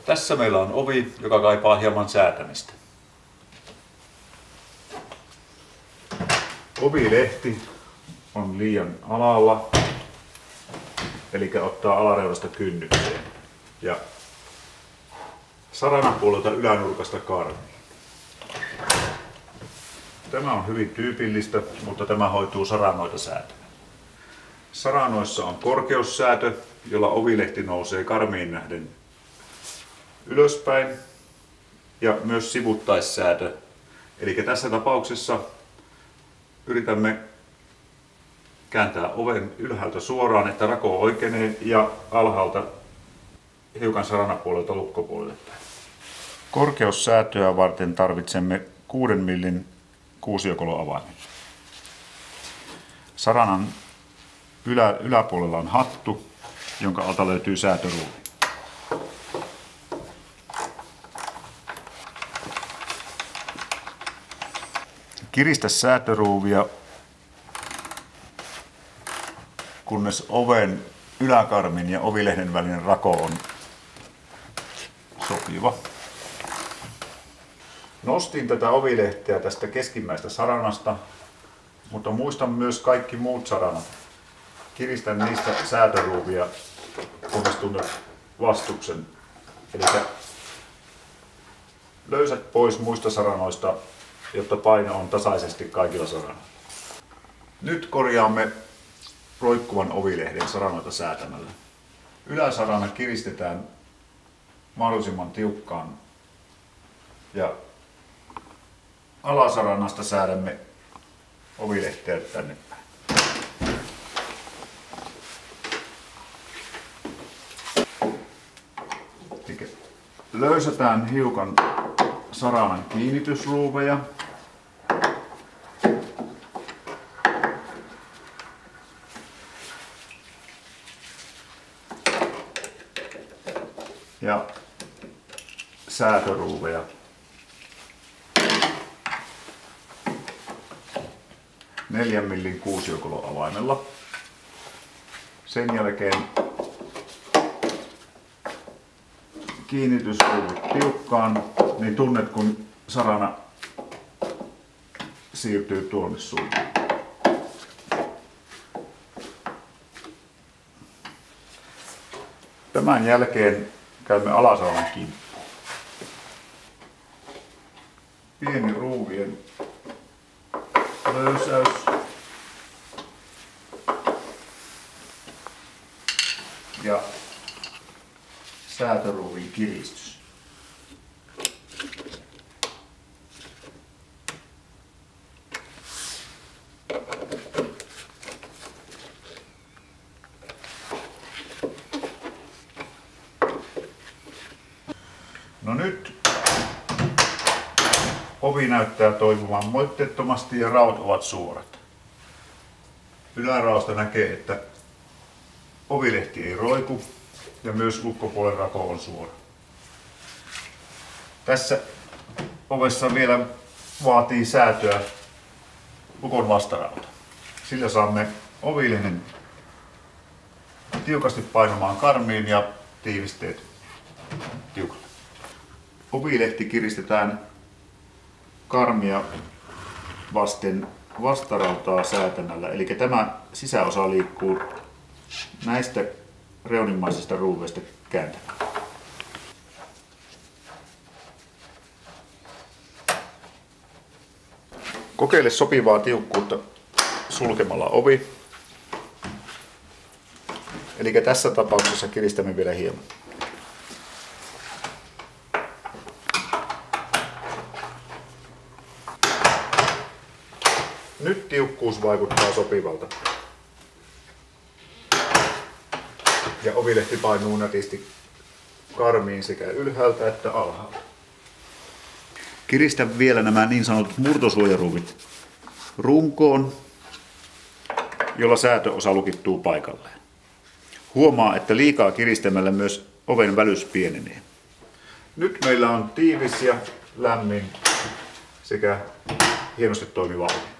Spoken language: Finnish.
Tässä meillä on ovi, joka kaipaa hieman säätämistä. Ovilehti on liian alalla, eli ottaa alareunasta kynnykseen. Ja saranan puolelta ylänurkasta karmiin. Tämä on hyvin tyypillistä, mutta tämä hoituu saranoita säätämällä. Saranoissa on korkeussäätö, jolla ovilehti nousee karmiin nähden ylöspäin, ja myös sivuttaissäätö. Eli tässä tapauksessa yritämme kääntää oven ylhäältä suoraan, että rako oikeenee, ja alhaalta hiukan saranapuolelta lukkopuolelle päin. Korkeussäätöä varten tarvitsemme 6 millin kuusiokoloavaimen. Saranan yläpuolella on hattu, jonka alta löytyy säätöruuvi. Kiristä säätöruuvia, kunnes oven yläkarmin ja ovilehden välinen rako on sopiva. Nostin tätä ovilehteä tästä keskimmäistä saranasta, mutta muistan myös kaikki muut saranat. Kiristän niistä säätöruuvia, kunnes tunnet vastuksen. Eli löysät pois muista saranoista, jotta paino on tasaisesti kaikilla saranoilla. Nyt korjaamme roikkuvan ovilehden saranoita säätämällä. Yläsarana kiristetään mahdollisimman tiukkaan ja alasaranasta säädämme ovilehteä tänne päin. Löysätään hiukan saranan kiinnitysruuveja. Ja säätöruuveja. Neljän millin kuusiokoloavaimella. Sen jälkeen kiinnitysruuvut tiukkaan, niin tunnet kun sarana siirtyy tuonne suuntaan. Tämän jälkeen käymme alasaranan kimppuun. Pieni ruuvien löysäys. Ja säätöruuvin kiristys. No nyt ovi näyttää toimivan moitteettomasti ja raot ovat suorat. Yläraosta näkee, että ovilehti ei roiku ja myös lukkopuolen rako on suora. Tässä ovessa vielä vaatii säätöä lukon vastarauta. Sillä saamme ovilehden tiukasti painumaan karmiin ja tiivisteet tiukalle. Ovilehti kiristetään karmia vasten vastarautaa säätämällä, eli tämä sisäosa liikkuu näistä reunimmaisista ruuveista kääntämällä. Kokeile sopivaa tiukkuutta sulkemalla ovi. Eli tässä tapauksessa kiristämme vielä hieman. Nyt tiukkuus vaikuttaa sopivalta. Ja ovilehti painuu nätisti karmiin sekä ylhäältä että alhaalta. Kiristä vielä nämä niin sanotut murtosuojaruuvit runkoon, jolla säätöosa lukittuu paikalleen. Huomaa, että liikaa kiristämällä myös oven välys pienenee. Nyt meillä on tiivis ja lämmin sekä hienosti toimiva ovi.